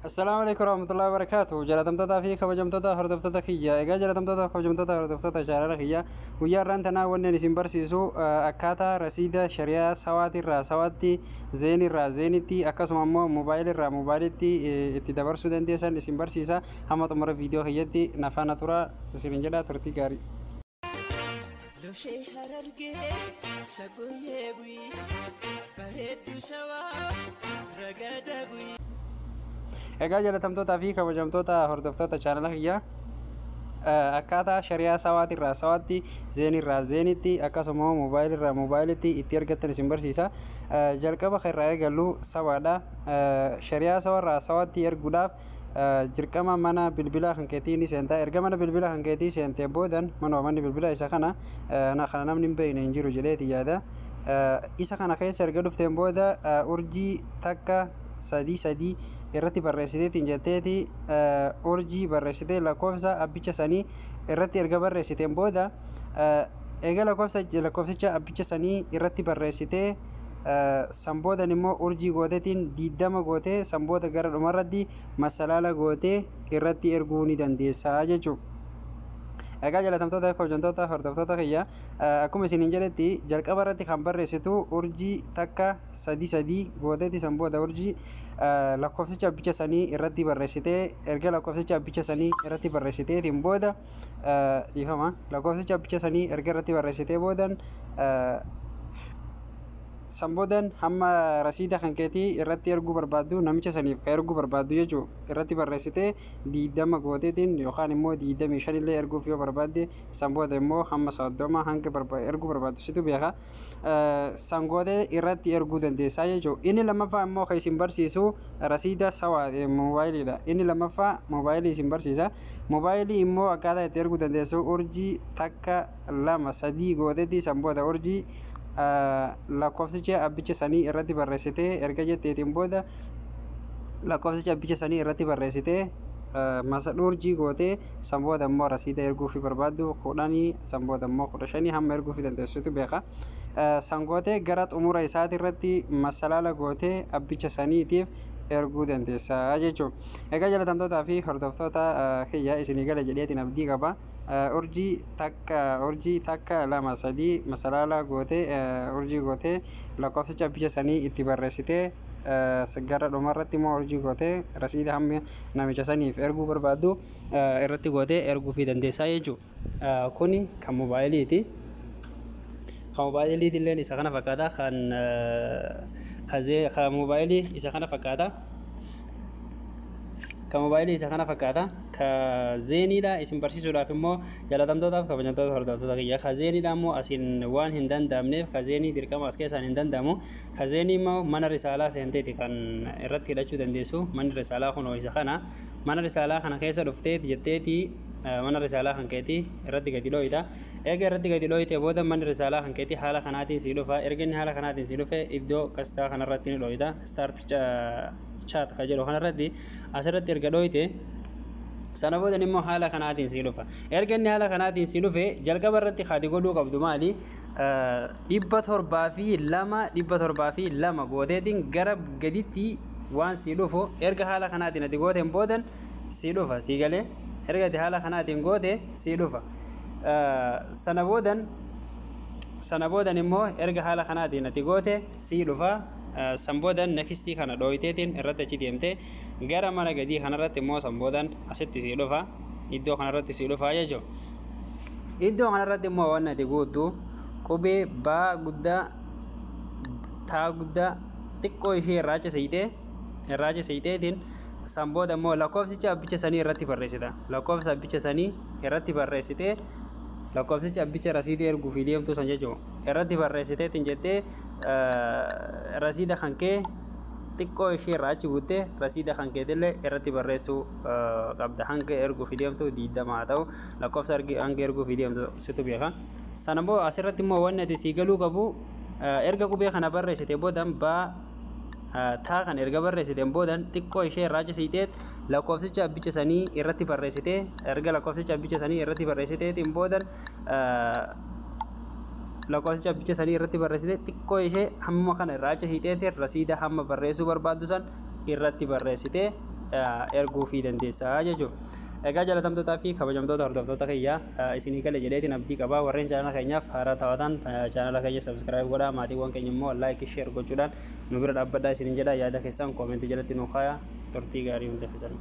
Assalamualaikum warahmatullahi wabarakatuh. Jalatamtoota fi kabajamtoota hordoftoota kiyya. Egaa jalatamtoota kabajamtoota hordoftoota chaanala kiyya. Guyyaa irraan tanaa wanneen isin barsiisu akkaataa rasiida shari'aa sawaatirraa sawaatti zeenirraa zeenitti akkasuma immoo moobaayilirraa moobaayilitti itti dabarsuu dandeessan isin barsiisa. Hamma xumura viidiyoo kiyyatti nafaana tura isin jedha turtii gaarii. Egaa jalatamtoota fi kabajamtoota hordoftoota chaanala kiyya akkaataa shari'aa sawaatirraa sawaatti zeenirraa zeenitti akkasuma moobaayilirraa moobaayilitti itti argattan isin barsiisa. Jalqaba irraa eegallu sawaadha. Shari'aa sawarraa sawaatti erguudhaaf dirqama mana bilbilaa kan keetii ni seenta. Erga mana bilbilaa kan keetii seentee boodan manni bilbilaa isa kana namni hin beekne hin jiru jedheeti yaada. Isa kana keessa erga dhufteen booda urjii takka sadii irratti barreessiteetiin jetteeti urjii barreessitee lakkoofsa abbicha sanii irratti erga barreessiteen booda eega lakkoofsicha abbicha sanii irratti barreessitee samboodan immoo urjii gooteetiin 20 gootee sambooda gara dhumarratti masalaala gootee irratti erguu ni dandeessa jechuudha. Egaa jalatamtoota fi kabajamtoota hordoftoota kiyya akkuma isiniin jedhetti jalqaba irratti kan barreessitu urjii takka sadii gooteeti sambooda urjii lakkoofsicha abbicha sanii irratti barreessitee erga lakkoofsicha abbicha sanii irratti barreessiteetiin booda lakkoofsicha abbicha sanii erga irratti barreessitee boodan samboodan hamma rasiida kan keetii irratti erguu barbaaddu namicha saniif ka erguu barbaaddu jechuudha. Irratti barreessitee 20 gooteetiin yookaan immoo 25 illee erguuf yoo barbaadde sambooda immoo hamma 30 hanga erguu barbaaddu situ beeka. Sangootee irratti erguu dandeessaa jechuudha. Inni lammaffaa immoo kan isin barsiisu rasiida sawaa moobaayiliidha. Inni lammaffaa moobaayilii isin barsiisa. Moobaayilii immoo akkaataa itti erguu dandeessu urjii takka 2 gooteetii sambooda urjii lakkoofsicha abbicha sanii irratti barreessitee erga jetteetiin booda lakkoofsicha abbicha sanii irratti barreessitee masadhuu urjii gootee sambooda immoo rasiida erguufi barbaaddu 10 sambooda immoo 15 hamma erguufi dandeessitu beeka. Sangootee gara xumura isaati irratti masalaala gootee abbicha saniitiif erguu dandeessa jechuudha. Egaa jalatamtootaa fi hordoftoota kiyya isinii gala jedheetiin abdii qaba. Urjii takka 2 masalaala gootee urjii gootee lakkoofsicha abbicha sanii itti barreessitee gara dhumarratti immoo urjii gootee rasiida hamma namicha saniif erguu barbaaddu irratti gootee erguufi dandeessaa jechuudha. Kuni kan moobaayiliiti. Kan moobaayilii illee isa kana fakkaata kan moobaayilii isa kana fakkaata. Kan moobaayilii isa kana fakkaata. Ka zeeniidha isin barsiisuudhaaf immoo jalatamtootaaf kabajamtoota hordoftoota kiyya. Ka zeeniidha immoo asin waan hin danda'amneef ka zeenii dirqama as keessaan hin danda'amu. Ka zeenii immoo mana risaalaa seenteeti kan irratti hidhachuu dandeessu. Manni risaalaa kun isa kana. Mana risaalaa kana keessa dhufteeti jetteeti mana risaalaa kan keetii irratti gadi dhooyita. Eega irratti gadi dhooyite booda manni risaalaa kan keetii haala kanaatiin si dhufa. Erga inni haala kanaatiin si dhufe iddoo kastaa kanarratti ni dhooyita. Start chat ka jedhu kanarratti asirratti erga dhooyite sana booda immoo haala kanaatiin si dhufa. Erga inni haala kanaatiin si dhufe jalqaba irratti haati godhuu qabdu maali? 702 gooteetiin gara gaditti waan si dhufu erga haala kanaatiin ati gooteen boodan si dhufa si galee erga ati haala kanaatiin goote si dhufa. Sana boodan immoo erga haala kanaatiin ati goote si dhufa. Samboodan nextii kana dhooyiteetiin irratti achi deemtee gara mana gadii kanarratti immoo samboodan asitti si dhufa. Iddoo kanarratti si dhufa jechuudha. Iddoo kanarratti immoo waan ati guuttu qubee baa guddaa taa guddaa xiqqoo ishee irraacha seeyiteetiin sambooda immoo lakkoofsicha abbicha sanii irratti barreessita. Lakkoofsa abbicha sanii irratti barreessitee lakkoofsicha abbicha rasiida erguufi deemtu san jechuudha. Irratti barreessiteetiin jettee rasiida kan kee xiqqoo ishee irraa achi buuttee rasiida kan keetillee irratti barreessuu qabda. Hanga erguufi deemtu 20 haa ta'u lakkoofsa hanga erguufi deemtu situ beeka. Sana immoo asirratti immoo wanni ati sii galuu qabu erga qubee kana barreessite boodan baa taa kan erga barreessiteen boodan xiqqoo ishee irraa cisiiteet lakkoofsicha abbicha sanii irratti barreessitee erga lakkoofsicha abbicha sanii irratti barreessiteetiin boodan lakkoofsicha abbicha sanii irratti barreessitee xiqqoo ishee hamma kana irraa cisiiteet rasiida hamma barreessuu barbaaddu san irratti barreessitee erguu fi dandeessaa jechuudha. Egaa jaalatamtootaa fi kabajamtoota hordoftoota kiyyaa isinii galee jedheetiin abdii qabaa warreen chaanala keenyaaf haaraa ta'atan chaanala keenya subscribe godhaa maatiiwwan keenya immoo like share gochuudhaan nu bira dhaabbadhaa isiniin jedha yaada keessan koomentii jalatti nu kaayaa turtii gaarii hundi fisan.